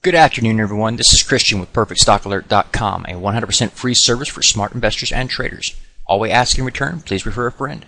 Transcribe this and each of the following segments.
Good afternoon, everyone. This is Christian with PerfectStockAlert.com, a 100% free service for smart investors and traders. All we ask in return, please refer a friend.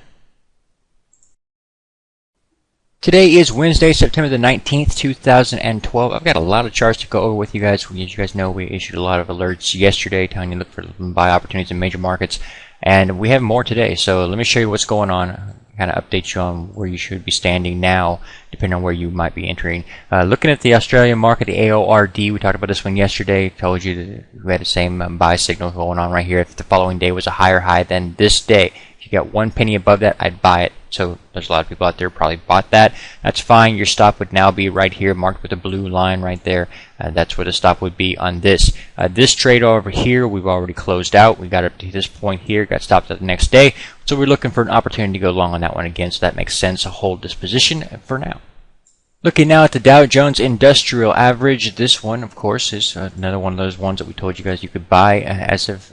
Today is Wednesday, September the 19th, 2012. I've got a lot of charts to go over with you guys. As you guys know, we issued a lot of alerts yesterday telling you to look for buy opportunities in major markets, and we have more today. So let me show you what's going on. Kind of update you on where you should be standing now, depending on where you might be entering. Looking at the Australian market, the AORD, we talked about this one yesterday. Told you that we had the same buy signal going on right here. If the following day was a higher high than this day, if you got 1 penny above that, I'd buy it. So there's a lot of people out there who probably bought that. That's fine. Your stop would now be right here, marked with a blue line right there. That's where the stop would be on this. This trade over here, we've already closed out. We got up to this point here, got stopped at the next day. So we're looking for an opportunity to go long on that one again. So that makes sense to hold this position for now. Looking now at the Dow Jones Industrial Average, this one, of course, is another one of those ones that we told you guys you could buy as of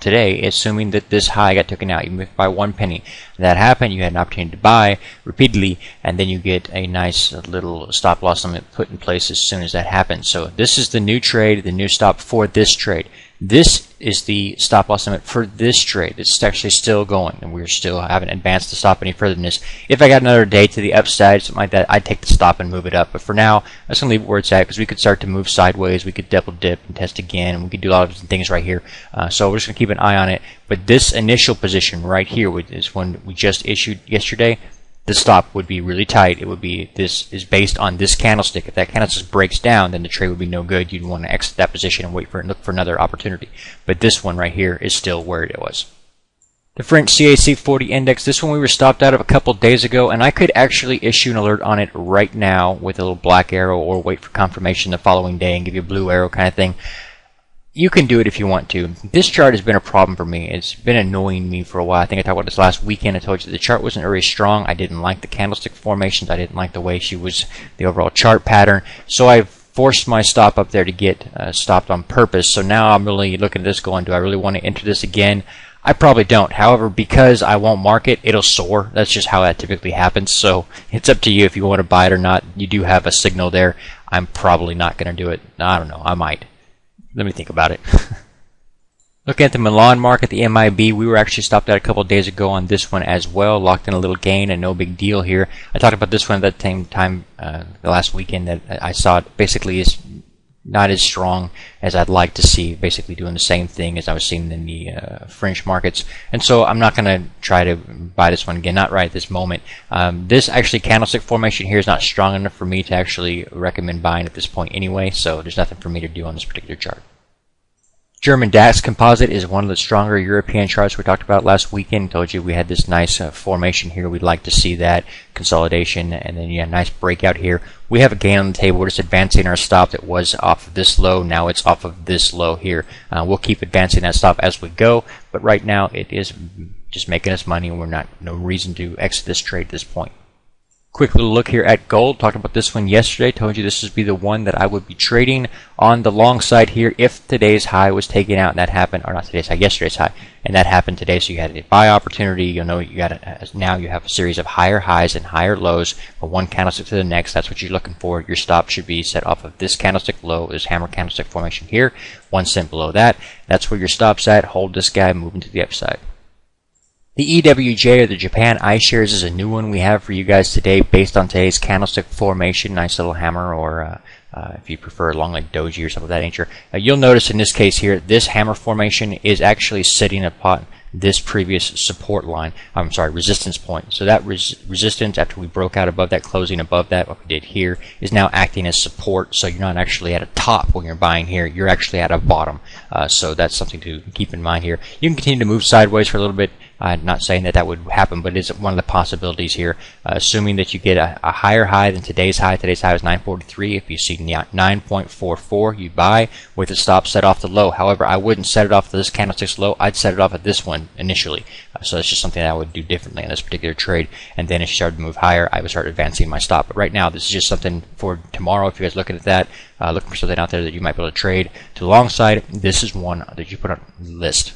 today, assuming that this high got taken out, even if by 1 penny. That happened, you had an opportunity to buy repeatedly, and then you get a nice little stop loss limit put in place as soon as that happens. So this is the new trade, the new stop for this trade. This is the stop loss limit for this trade. It's actually still going, and we still haven't advanced the stop any further than this. If I got another day to the upside, something like that, I'd take the stop and move it up. But for now, I'm just going to leave it where it's at, because we could start to move sideways. We could double dip and test again, and we could do a lot of things right here. So we're just going to keep an eye on it. But this initial position right here is one we just issued yesterday. The stop would be really tight. It would be, this is based on this candlestick. If that candlestick breaks down, then the trade would be no good. You'd want to exit that position and wait for look for another opportunity. But this one right here is still where it was. The French CAC 40 index, this one we were stopped out of a couple days ago, and I could actually issue an alert on it right now with a little black arrow, or wait for confirmation the following day and give you a blue arrow kind of thing. You can do it if you want to. This chart has been a problem for me. It's been annoying me for a while. I think I talked about this last weekend. I told you the chart wasn't very strong. I didn't like the candlestick formations. I didn't like the way she was, the overall chart pattern. So I forced my stop up there to get stopped on purpose. So now I'm really looking at this going, do I really want to enter this again? I probably don't. However, because I won't mark it, it'll soar. That's just how that typically happens. So it's up to you if you want to buy it or not. You do have a signal there. I'm probably not going to do it. I don't know. I might. Let me think about it. Looking at the Milan market, the MIB, we were actually stopped out a couple of days ago on this one as well. Locked in a little gain and no big deal here. I talked about this one at that same time the last weekend that I saw it basically is not as strong as I'd like to see, basically doing the same thing as I was seeing in the French markets. And so I'm not going to try to buy this one again, not right at this moment. This actually candlestick formation here is not strong enough for me to actually recommend buying at this point anyway, so there's nothing for me to do on this particular chart. German DAX composite is one of the stronger European charts we talked about last weekend. Told you we had this nice formation here. We'd like to see that consolidation, and then nice breakout here. We have a gain on the table. We're just advancing our stop that was off of this low. Now it's off of this low here. We'll keep advancing that stop as we go, but right now it is just making us money, and we're no reason to exit this trade at this point. Quick little look here at gold. Talked about this one yesterday. Told you this would be the one that I would be trading on the long side here if today's high was taken out, and that happened, or not today's high, yesterday's high, and that happened today. So you had a buy opportunity. You'll know you got now you have a series of higher highs and higher lows from one candlestick to the next. That's what you're looking for. Your stop should be set off of this candlestick low, this hammer candlestick formation here, 1 cent below that. That's where your stop's at. Hold this guy, moving to the upside. The EWJ, or the Japan iShares, is a new one we have for you guys today based on today's candlestick formation. Nice little hammer, or if you prefer long like doji or something of that nature. You'll notice in this case here, this hammer formation is actually sitting upon this previous support line, resistance point. So that resistance, after we broke out above that, closing above that, what we did here, is now acting as support. So you're not actually at a top when you're buying here, you're actually at a bottom. So that's something to keep in mind here. You can continue to move sideways for a little bit. I'm not saying that would happen, but it's one of the possibilities here. Assuming that you get a higher high than today's high. Today's high was 943. If you see 9.44, you buy with the stop set off the low. However, I wouldn't set it off this candlestick's low. I'd set it off at this one initially. So that's just something that I would do differently in this particular trade. And then if you started to move higher, I would start advancing my stop. But right now, this is just something for tomorrow. If you guys are looking at that, looking for something out there that you might be able to trade to the long side, this is one that you put on the list.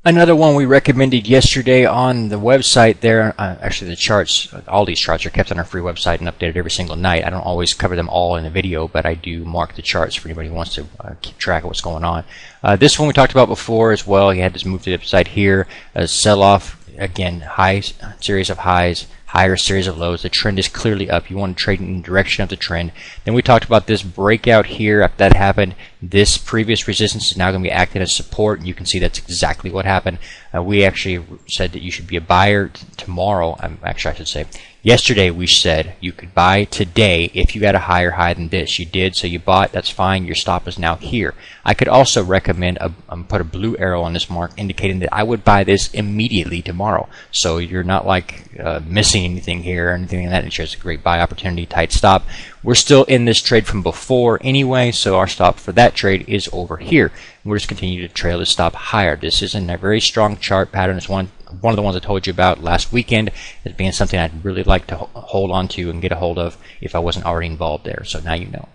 Another one we recommended yesterday on the website there, actually the charts, all these charts are kept on our free website and updated every single night. I don't always cover them all in the video, but I do mark the charts for anybody who wants to keep track of what's going on. This one we talked about before as well. You had this move to the upside here, a sell-off, again, high series of highs, higher series of lows. The trend is clearly up. You want to trade in the direction of the trend. Then we talked about this breakout here. After that happened, this previous resistance is now going to be acting as support. You can see that's exactly what happened. We actually said that you should be a buyer tomorrow. Actually, I should say yesterday we said you could buy today if you got a higher high than this. You did, so you bought. That's fine. Your stop is now here. I could also recommend put a blue arrow on this mark indicating that I would buy this immediately tomorrow. So you're not like missing anything here or anything like that. It's just a great buy opportunity, tight stop. We're still in this trade from before anyway, so our stop for that trade is over here. We're just continue to trail this stop higher. This is a very strong chart pattern. It's one of the ones I told you about last weekend as being something I'd really like to hold on to and get a hold of if I wasn't already involved there. So now you know.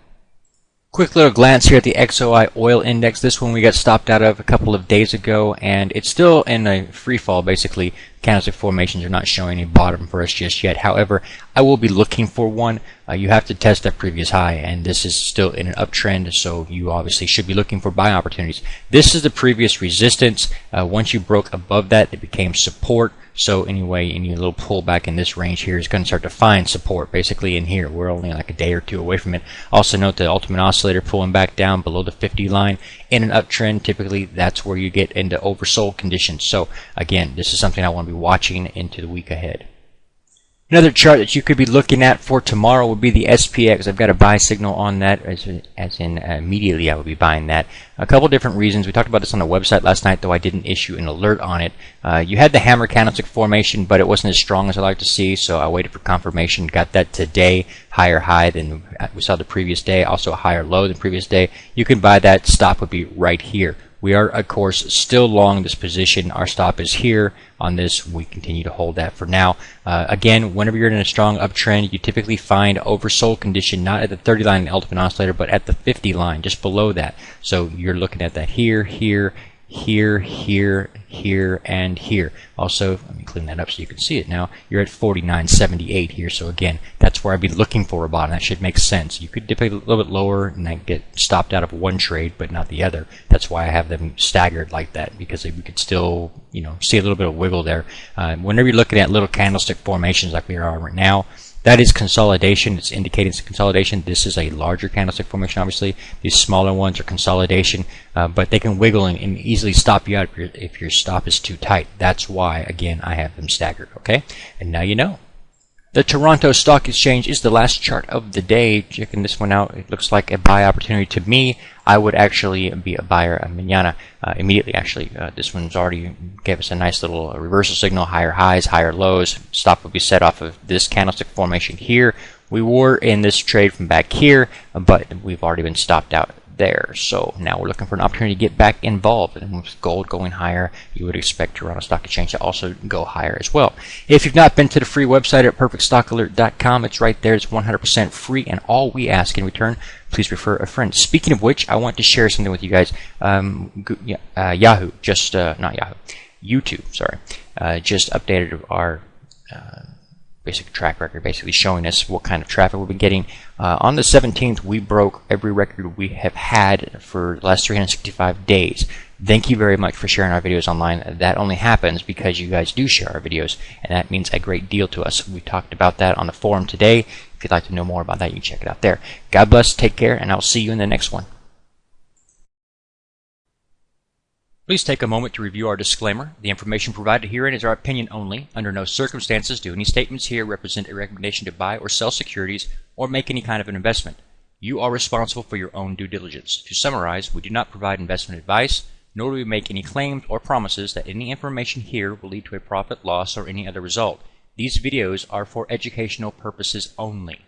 Quick little glance here at the XOI oil index. This one we got stopped out of a couple of days ago, and it's still in a free fall. Basically, candlestick formations are not showing any bottom for us just yet. However, I will be looking for one. You have to test that previous high, and this is still in an uptrend, so you obviously should be looking for buy opportunities. This is the previous resistance. Once you broke above that, it became support. So anyway, any little pullback in this range here is going to start to find support basically in here. We're only like a day or two away from it. Also note the ultimate oscillator pulling back down below the 50 line. In an uptrend, typically that's where you get into oversold conditions. So again, this is something I want to be watching into the week ahead. Another chart that you could be looking at for tomorrow would be the SPX. I've got a buy signal on that, as in immediately I will be buying that. A couple different reasons. We talked about this on the website last night, though I didn't issue an alert on it. You had the hammer candlestick formation, but it wasn't as strong as I like to see, so I waited for confirmation. Got that today, higher high than we saw the previous day, also a higher low than previous day. You can buy that. Stop would be right here. We are, of course, still long this position. Our stop is here on this. We continue to hold that for now. Again, whenever you're in a strong uptrend, you typically find oversold condition not at the 30 line ultimate oscillator, but at the 50 line, just below that. So you're looking at that here, here, here, here, here, and here. Also, let me clean that up so you can see it now. You're at 49.78 here. So again, that's where I'd be looking for a bottom. That should make sense. You could dip a little bit lower and then get stopped out of one trade, but not the other. That's why I have them staggered like that, because we could still, see a little bit of wiggle there. Whenever you're looking at little candlestick formations like we are right now, that is consolidation. It's indicating it's consolidation. This is a larger candlestick formation, obviously. These smaller ones are consolidation, but they can wiggle and easily stop you out if your stop is too tight. That's why, again, I have them staggered, okay? And now you know. The Toronto Stock Exchange is the last chart of the day. Checking this one out, it looks like a buy opportunity to me. I would actually be a buyer mañana immediately. Actually, this one's already gave us a nice little reversal signal, higher highs, higher lows. Stop would be set off of this candlestick formation here. We were in this trade from back here, but we've already been stopped out there. So now we're looking for an opportunity to get back involved. And with gold going higher, you would expect Toronto Stock Exchange to also go higher as well. If you've not been to the free website at perfectstockalert.com, it's right there. It's 100% free, and all we ask in return, please refer a friend. Speaking of which, I want to share something with you guys. Yahoo, not Yahoo, YouTube, sorry, just updated our basic track record, basically showing us what kind of traffic we've been getting. On the 17th, we broke every record we have had for the last 365 days. Thank you very much for sharing our videos online. That only happens because you guys do share our videos, and that means a great deal to us. We talked about that on the forum today. If you'd like to know more about that, you can check it out there. God bless, take care, and I'll see you in the next one. Please take a moment to review our disclaimer. The information provided herein is our opinion only. Under no circumstances do any statements here represent a recommendation to buy or sell securities or make any kind of an investment. You are responsible for your own due diligence. To summarize, we do not provide investment advice, nor do we make any claims or promises that any information here will lead to a profit, loss, or any other result. These videos are for educational purposes only.